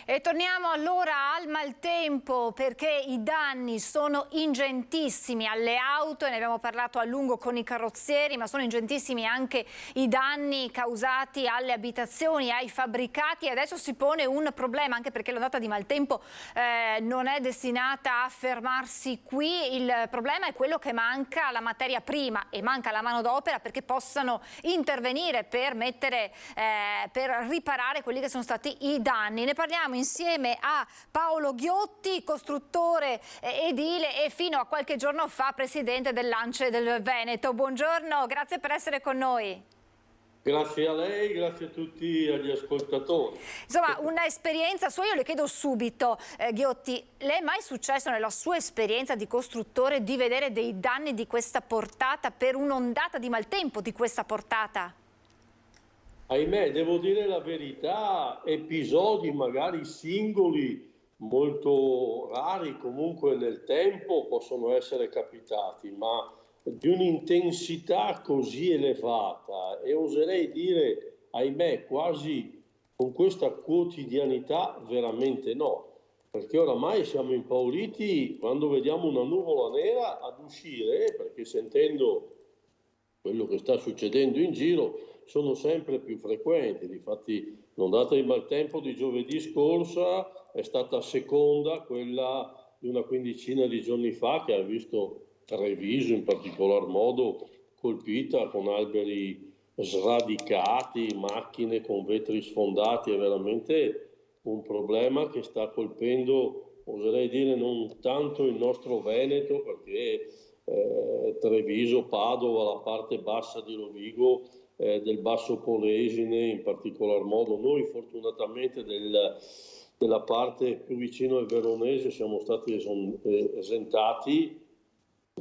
E torniamo allora al maltempo, perché i danni sono ingentissimi alle auto, e ne abbiamo parlato a lungo con i carrozzieri, ma sono ingentissimi anche i danni causati alle abitazioni, ai fabbricati. E adesso si pone un problema, anche perché l'ondata di maltempo non è destinata a fermarsi qui. Il problema è quello che manca la materia prima e manca la manodopera perché possano intervenire per per riparare quelli che sono stati i danni. Ne parliamo insieme a Paolo Ghiotti, costruttore edile e fino a qualche giorno fa presidente dell'ANCE del Veneto. Buongiorno, grazie per essere con noi. Grazie a lei, grazie a tutti gli ascoltatori. Insomma, un'esperienza sua, io le chiedo subito, Ghiotti, le è mai successo nella sua esperienza di costruttore di vedere dei danni di questa portata per un'ondata di maltempo di questa portata? Ahimè, devo dire la verità, episodi magari singoli, molto rari comunque nel tempo, possono essere capitati, ma di un'intensità così elevata e oserei dire, ahimè, quasi con questa quotidianità veramente no, perché oramai siamo impauriti quando vediamo una nuvola nera ad uscire, perché sentendo quello che sta succedendo in giro sono sempre più frequenti. Difatti l'ondata di maltempo di giovedì scorsa è stata seconda quella di una quindicina di giorni fa, che ha visto Treviso in particolar modo colpita con alberi sradicati, macchine con vetri sfondati. È veramente un problema che sta colpendo, oserei dire, non tanto il nostro Veneto, perché Treviso, Padova, la parte bassa di Rovigo, del Basso Polesine in particolar modo. Noi fortunatamente della parte più vicino al Veronese siamo stati esentati,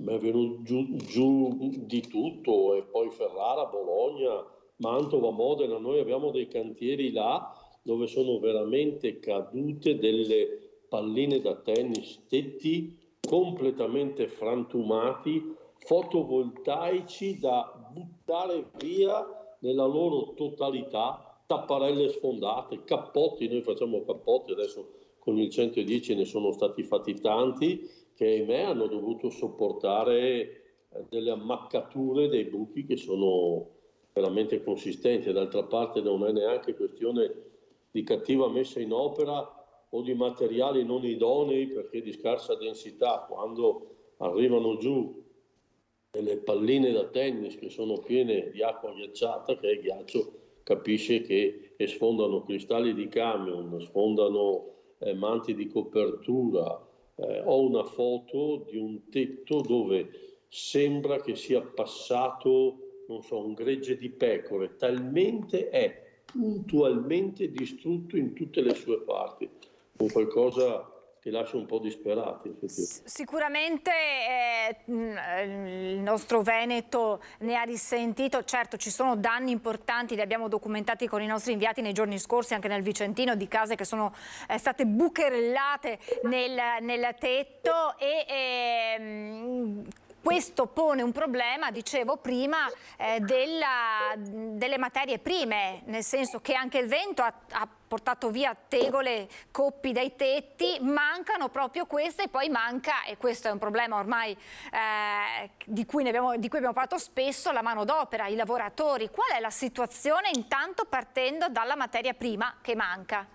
ma è venuto giù di tutto, e poi Ferrara, Bologna, Mantova, Modena. Noi abbiamo dei cantieri là dove sono veramente cadute delle palline da tennis, tetti completamente frantumati, fotovoltaici da buttare via nella loro totalità, tapparelle sfondate, cappotti. Noi facciamo cappotti, adesso con il 110 ne sono stati fatti tanti, che ahimè hanno dovuto sopportare delle ammaccature, dei buchi che sono veramente consistenti. D'altra parte non è neanche questione di cattiva messa in opera o di materiali non idonei perché di scarsa densità. Quando arrivano giù delle palline da tennis che sono piene di acqua ghiacciata, che è ghiaccio, capisce che sfondano cristalli di camion, sfondano manti di copertura. Ho una foto di un tetto dove sembra che sia passato, non so, un gregge di pecore, talmente è puntualmente distrutto in tutte le sue parti, con qualcosa che lascia un po' disperati. Sicuramente il nostro Veneto ne ha risentito. Certo, ci sono danni importanti, li abbiamo documentati con i nostri inviati nei giorni scorsi anche nel Vicentino, di case che sono state bucherellate nel tetto, e questo pone un problema, dicevo prima, delle materie prime, nel senso che anche il vento ha portato via tegole, coppi dai tetti, mancano proprio queste, e poi manca, e questo è un problema ormai di cui abbiamo parlato spesso, la manodopera, i lavoratori. Qual è la situazione intanto partendo dalla materia prima che manca?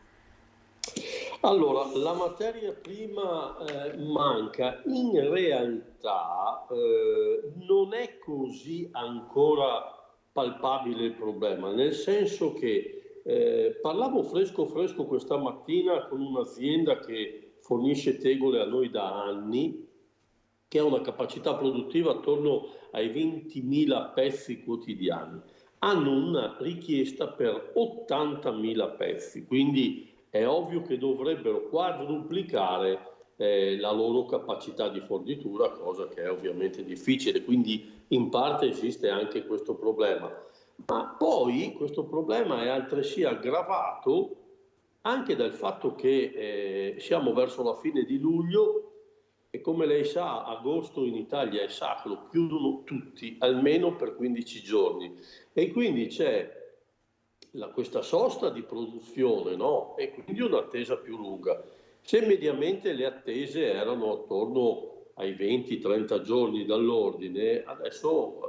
Allora, la materia prima manca, in realtà non è così ancora palpabile il problema, nel senso che parlavo fresco questa mattina con un'azienda che fornisce tegole a noi da anni, che ha una capacità produttiva attorno ai 20.000 pezzi quotidiani. Hanno una richiesta per 80.000 pezzi, quindi è ovvio che dovrebbero quadruplicare la loro capacità di fornitura, cosa che è ovviamente difficile, quindi in parte esiste anche questo problema. Ma poi questo problema è altresì aggravato anche dal fatto che siamo verso la fine di luglio e, come lei sa, agosto in Italia è sacro, chiudono tutti almeno per 15 giorni, e quindi c'è questa sosta di produzione, no? E quindi un'attesa più lunga. Se mediamente le attese erano attorno ai 20-30 giorni dall'ordine, adesso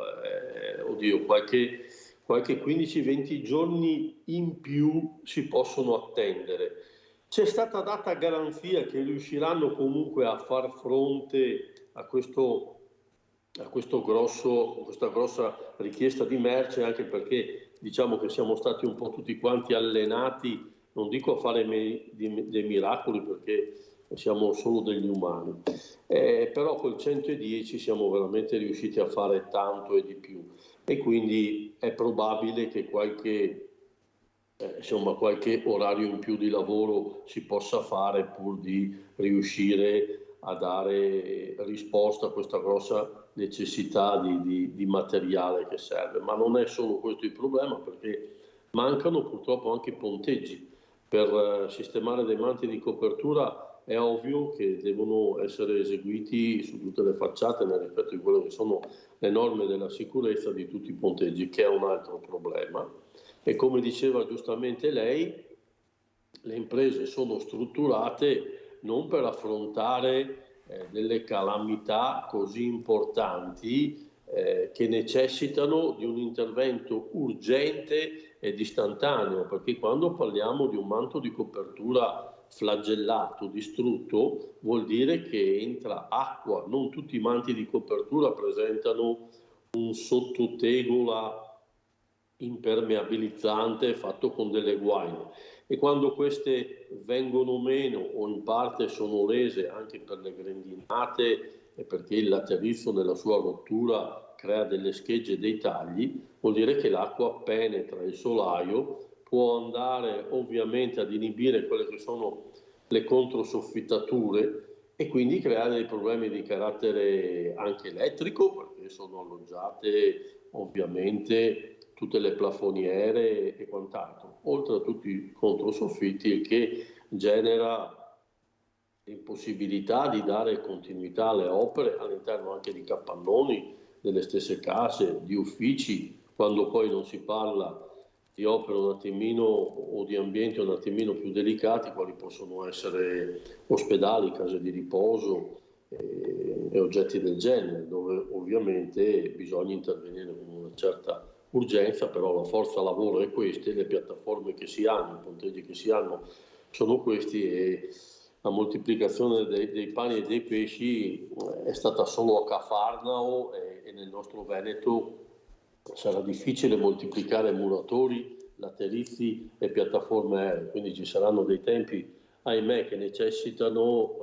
qualche 15-20 giorni in più si possono attendere. C'è stata data garanzia che riusciranno comunque a far fronte a questa grossa richiesta di merce, anche perché diciamo che siamo stati un po' tutti quanti allenati, non dico a fare dei miracoli perché siamo solo degli umani, però col 110 siamo veramente riusciti a fare tanto e di più, e quindi è probabile che qualche orario in più di lavoro si possa fare pur di riuscire a dare risposta a questa grossa necessità di materiale che serve. Ma non è solo questo il problema, perché mancano purtroppo anche i ponteggi. Per sistemare dei manti di copertura è ovvio che devono essere eseguiti su tutte le facciate nel rispetto di quello che sono le norme della sicurezza di tutti i ponteggi, che è un altro problema. E come diceva giustamente lei, le imprese sono strutturate non per affrontare delle calamità così importanti che necessitano di un intervento urgente ed istantaneo, perché quando parliamo di un manto di copertura flagellato, distrutto, vuol dire che entra acqua. Non tutti i manti di copertura presentano un sottotegola impermeabilizzante fatto con delle guaine, e quando queste vengono meno o in parte sono lese anche per le grandinate e perché il laterizio nella sua rottura crea delle schegge e dei tagli, vuol dire che l'acqua penetra il solaio, può andare ovviamente ad inibire quelle che sono le controsoffittature e quindi creare dei problemi di carattere anche elettrico, perché sono alloggiate ovviamente tutte le plafoniere e quant'altro, oltre a tutti i controsoffitti, il che genera l'impossibilità di dare continuità alle opere all'interno anche di capannoni, delle stesse case, di uffici, quando poi non si parla di opere un attimino o di ambienti un attimino più delicati, quali possono essere ospedali, case di riposo e oggetti del genere, dove ovviamente bisogna intervenire con una certa urgenza, però la forza lavoro è questa, le piattaforme che si hanno, i ponteggi che si hanno sono questi, e la moltiplicazione dei pani e dei pesci è stata solo a Cafarnao e nel nostro Veneto sarà difficile moltiplicare muratori, laterizi e piattaforme aeree, quindi ci saranno dei tempi, ahimè, che necessitano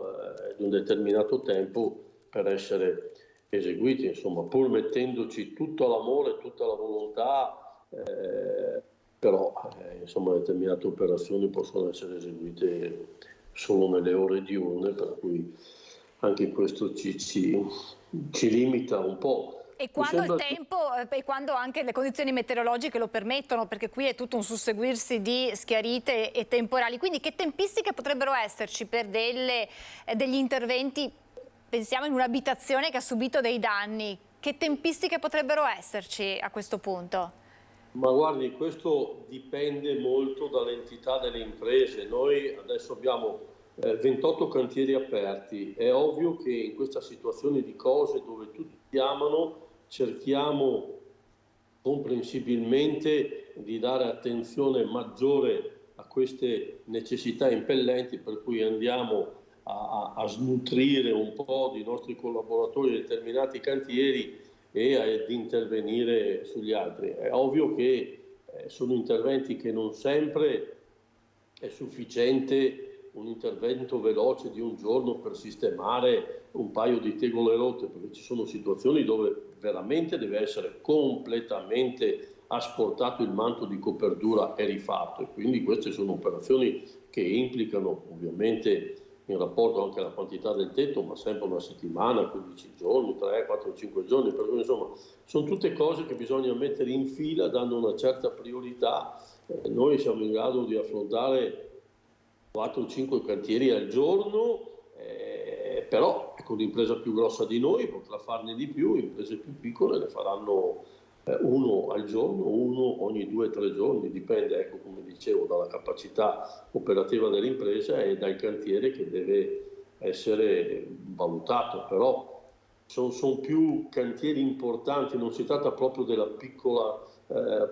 di un determinato tempo per essere eseguiti, insomma, pur mettendoci tutto l'amore, tutta la volontà, però insomma determinate operazioni possono essere eseguite solo nelle ore diurne, per cui anche questo ci limita un po'. E quando il tempo e quando anche le condizioni meteorologiche lo permettono, perché qui è tutto un susseguirsi di schiarite e temporali. Quindi che tempistiche potrebbero esserci per degli interventi, pensiamo in un'abitazione che ha subito dei danni, che tempistiche potrebbero esserci a questo punto? Ma guardi, questo dipende molto dall'entità delle imprese. Noi adesso abbiamo 28 cantieri aperti. È ovvio che in questa situazione di cose dove tutti chiamano, cerchiamo comprensibilmente di dare attenzione maggiore a queste necessità impellenti, per cui andiamo a snutrire un po' di nostri collaboratori in determinati cantieri e ad intervenire sugli altri. È ovvio che sono interventi che non sempre è sufficiente un intervento veloce di un giorno per sistemare un paio di tegole rotte, perché ci sono situazioni dove veramente deve essere completamente asportato il manto di copertura e rifatto, e quindi queste sono operazioni che implicano ovviamente, in rapporto anche alla quantità del tetto, ma sempre una settimana, 15 giorni, 3, 4, 5 giorni, per cui insomma sono tutte cose che bisogna mettere in fila dando una certa priorità. Noi siamo in grado di affrontare 4-5 cantieri al giorno, però ecco, l'impresa più grossa di noi potrà farne di più, imprese più piccole ne faranno uno al giorno, uno ogni 2 o 3 giorni, dipende, ecco, come dicevo, dalla capacità operativa dell'impresa e dal cantiere che deve essere valutato, però sono più cantieri importanti, non si tratta proprio della piccola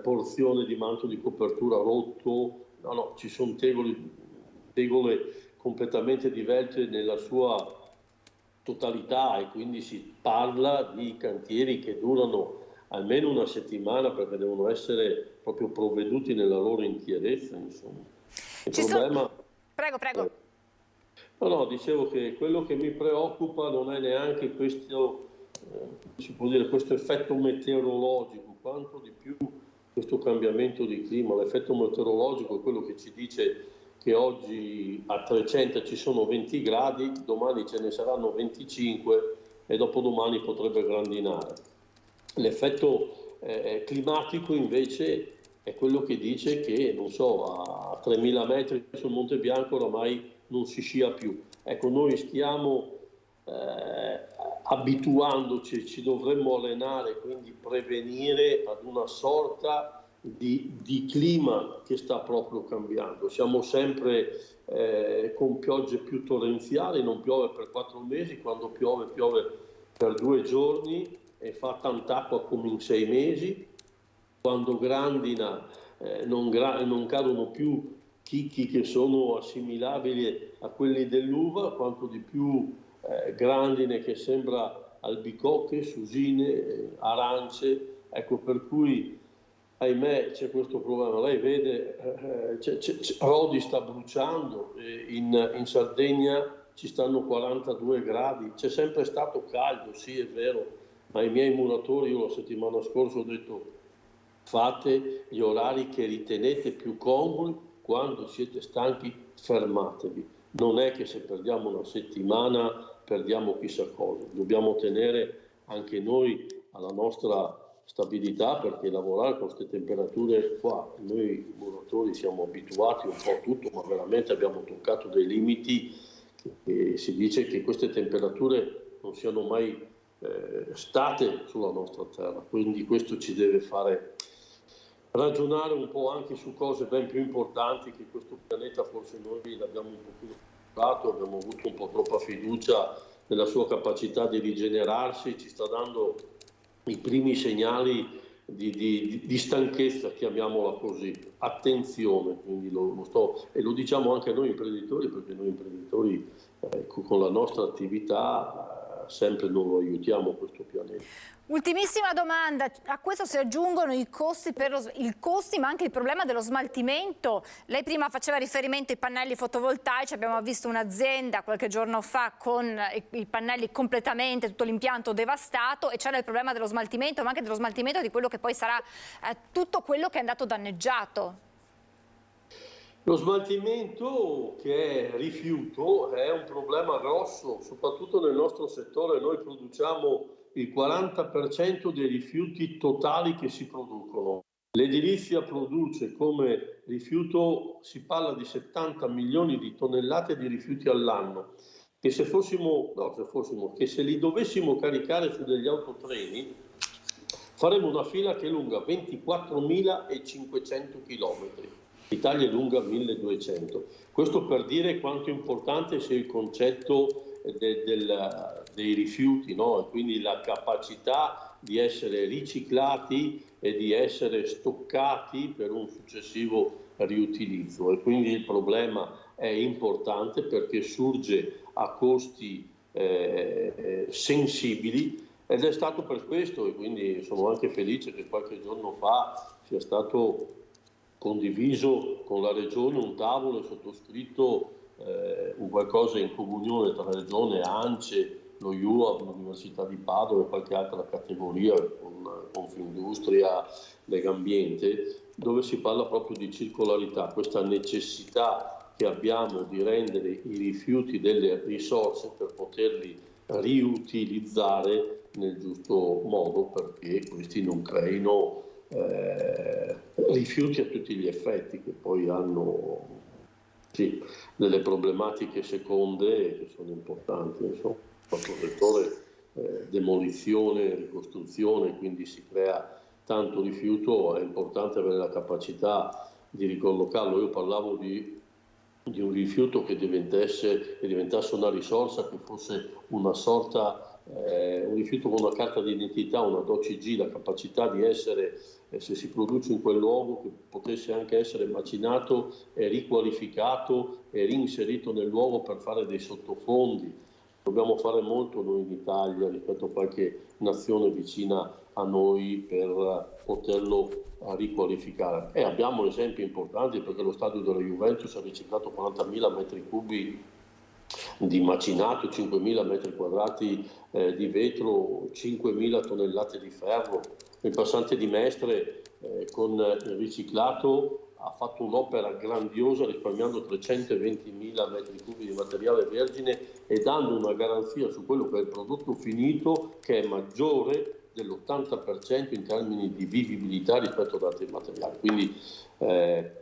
porzione di manto di copertura rotto, no, ci sono tegole completamente diverse nella sua totalità e quindi si parla di cantieri che durano almeno una settimana perché devono essere proprio provveduti nella loro interezza, insomma. Il problema... Prego, prego. No, dicevo che quello che mi preoccupa non è neanche questo, si può dire, questo effetto meteorologico, quanto di più questo cambiamento di clima. L'effetto meteorologico è quello che ci dice che oggi a 300 ci sono 20 gradi, domani ce ne saranno 25 e dopodomani potrebbe grandinare. L'effetto climatico invece è quello che dice che, non so, a 3000 metri sul Monte Bianco oramai non si scia più. Ecco, noi stiamo abituandoci, ci dovremmo allenare, quindi prevenire ad una sorta di clima che sta proprio cambiando. Siamo sempre con piogge più torrenziali, non piove per 4 mesi, quando piove piove per 2 giorni e fa tant'acqua come in 6 mesi, quando grandina non cadono più chicchi che sono assimilabili a quelli dell'uva, quanto di più grandine che sembra albicocche, susine, arance, ecco, per cui ahimè c'è questo problema. Lei vede, Rodi sta bruciando, in Sardegna ci stanno 42 gradi, c'è sempre stato caldo, sì è vero, ma i miei muratori, io la settimana scorsa ho detto fate gli orari che ritenete più congrui, quando siete stanchi fermatevi. Non è che se perdiamo una settimana perdiamo chissà cosa, dobbiamo tenere anche noi alla nostra stabilità, perché lavorare con queste temperature qua, noi muratori siamo abituati un po' a tutto, ma veramente abbiamo toccato dei limiti e si dice che queste temperature non siano mai state sulla nostra terra, quindi questo ci deve fare ragionare un po' anche su cose ben più importanti, che questo pianeta forse noi l'abbiamo un pochino dato, abbiamo avuto un po' troppa fiducia nella sua capacità di rigenerarsi, ci sta dando i primi segnali di stanchezza, chiamiamola così. Attenzione, quindi e lo diciamo anche a noi imprenditori, perché noi imprenditori con la nostra attività sempre non lo aiutiamo questo pianeta. Ultimissima domanda, a questo si aggiungono i costi, ma anche il problema dello smaltimento. Lei prima faceva riferimento ai pannelli fotovoltaici, abbiamo visto un'azienda qualche giorno fa con i pannelli completamente, tutto l'impianto devastato, e c'era il problema dello smaltimento, ma anche dello smaltimento di quello che poi sarà tutto quello che è andato danneggiato. Lo smaltimento, che è rifiuto, è un problema grosso, soprattutto nel nostro settore. Noi produciamo il 40% dei rifiuti totali che si producono. L'edilizia produce come rifiuto, si parla di 70 milioni di tonnellate di rifiuti all'anno, che che se li dovessimo caricare su degli autotreni faremo una fila che è lunga 24.500 km. L'Italia è lunga 1.200. Questo per dire quanto importante sia il concetto dei rifiuti, no? E quindi la capacità di essere riciclati e di essere stoccati per un successivo riutilizzo. E quindi il problema è importante perché surge a costi sensibili, ed è stato per questo, e quindi sono anche felice che qualche giorno fa sia stato condiviso con la Regione un tavolo e sottoscritto un qualcosa in comunione tra la Regione, ANCE, lo IUAB, l'Università di Padova e qualche altra categoria con Confindustria, Legambiente, dove si parla proprio di circolarità, questa necessità che abbiamo di rendere i rifiuti delle risorse per poterli riutilizzare nel giusto modo, perché questi non creino rifiuti a tutti gli effetti, che poi hanno delle problematiche seconde che sono importanti. Insomma, il nostro settore demolizione, ricostruzione, quindi si crea tanto rifiuto, è importante avere la capacità di ricollocarlo. Io parlavo di un rifiuto che diventasse una risorsa, che fosse una sorta, un rifiuto con una carta d'identità, una DOCG, la capacità di essere, se si produce in quel luogo, che potesse anche essere macinato e riqualificato e reinserito nel luogo per fare dei sottofondi. Dobbiamo fare molto noi in Italia rispetto a qualche nazione vicina a noi per poterlo riqualificare. E abbiamo esempi importanti, perché lo stadio della Juventus ha riciclato 40.000 metri cubi di macinato, 5.000 metri quadrati di vetro, 5.000 tonnellate di ferro. Il passante di Mestre con il riciclato ha fatto un'opera grandiosa risparmiando 320.000 metri cubi di materiale vergine e dando una garanzia su quello che è il prodotto finito, che è maggiore dell'80% in termini di vivibilità rispetto ad altri materiali. Quindi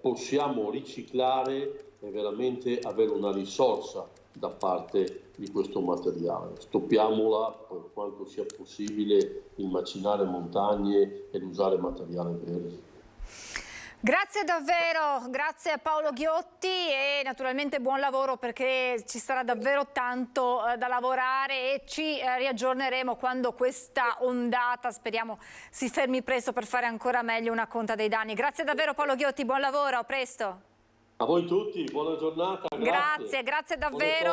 possiamo riciclare e veramente avere una risorsa da parte di questo materiale. Stoppiamola per quanto sia possibile il macinare montagne ed usare materiale verde. Grazie davvero, grazie a Paolo Ghiotti e naturalmente buon lavoro, perché ci sarà davvero tanto da lavorare e ci riaggiorneremo quando questa ondata, speriamo, si fermi presto per fare ancora meglio una conta dei danni. Grazie davvero Paolo Ghiotti, buon lavoro, a presto. A voi tutti, buona giornata. Grazie davvero.